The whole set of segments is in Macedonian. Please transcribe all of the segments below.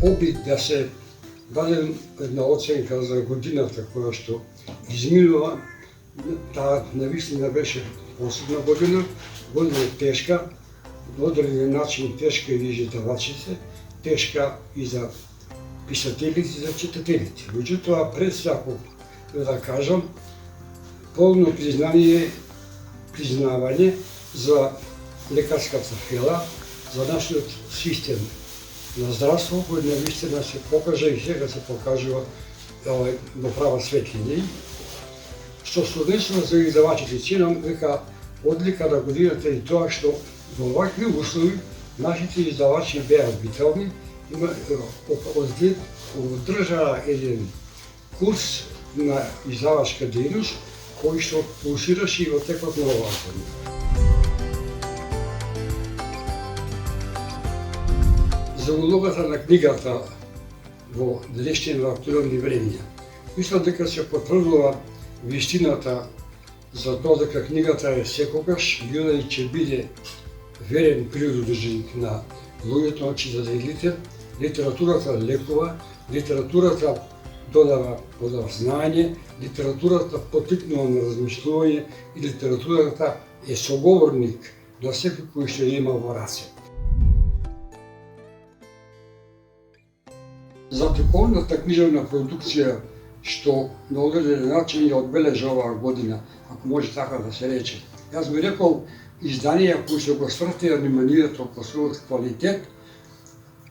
обид да се даде една оценка за годината која што изминува. Таа навистина беше посебна година, година тешка, во одреден начин тешка и за издавачите, тешка и за писателите, и за читателите. Меѓутоа, пред саков да кажам, полно признавање за лекарската фела, за нашиот систем на здравство, кој навистина се покажа и сега се покажува во права светлина. Што се однесува за издавачите, ценам дека одлика на годината и тоа што во вакви услови нашите издавачи беа витални, одржаа еден курс на издавачка дејност кој што пулсираше и во текот на оваа година. За улогата на книгата во денешните актуелни времиња, мислам дека се потврдува вистината за тоа дека книгата е секогаш била и ќе биде верен придружник на луѓето, на читателите. Литературата лекува, литературата додава знаење, литературата поттикнува на размислување и литературата е соговорник на секој кој што има во раце. За типовната книжевна продукција што на одреден начин ја одбележа оваа година, ако може така да се рече. Јас би рекол изданија кои што го свртеа вниманието по својот квалитет,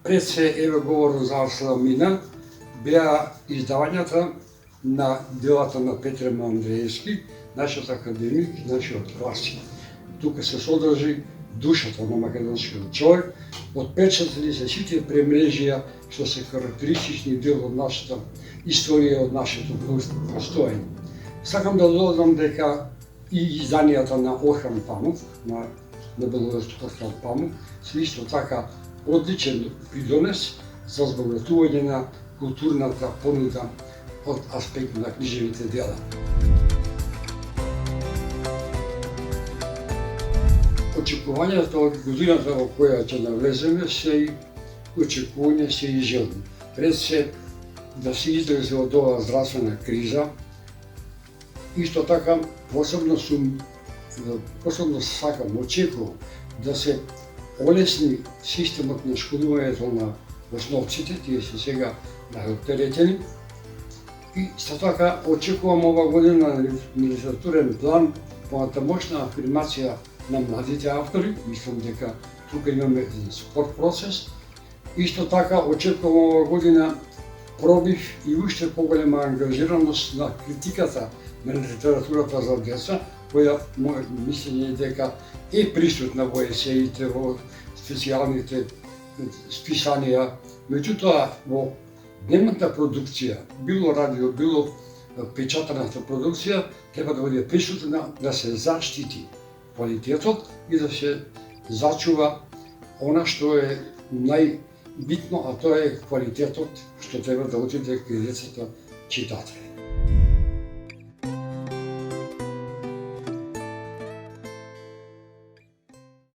пред се еве говорам за Арсламина, беа издавањата на делата на Петре Андреевски, нашиот академик, нашиот класик. Тука се содржи душата на македонскиот човек, отпечатани се сите премрежија што се карактеристични дел од нашата историја, од нашето постоење. Сакам да додам дека и изданијата на Орхан Памук, на Нобеловиот Орхан Памук, се исто така одличен придонес за збогатување на културната понуда од аспект на книжевите дела. Очекувањата од годината во која ќе навлеземе се и очекување, се и желби. Пред се да се излезе од оваа здравствена криза. Исто така посебно сакам, очекувам да се олесни системот на школувањето на основците, тие се сега најоптеретени. И исто така очекувам ова година на литературен план понатамошна афирмација на младите автори. Мислам дека тука имаме еден спор процес. Исто така очекувам ова година пробив и уште поголема ангажираност на критиката на литературата за деца, која моје мислење е дека е присутна во есеите, во специјалните списанија. Меѓутоа, во дневната продукција, било радио, било печатаната продукција, треба да биде присутна да се заштити квалитетот и да се зачува она што е најбитно, а тоа е квалитетот што треба да отиде кај децата читатели.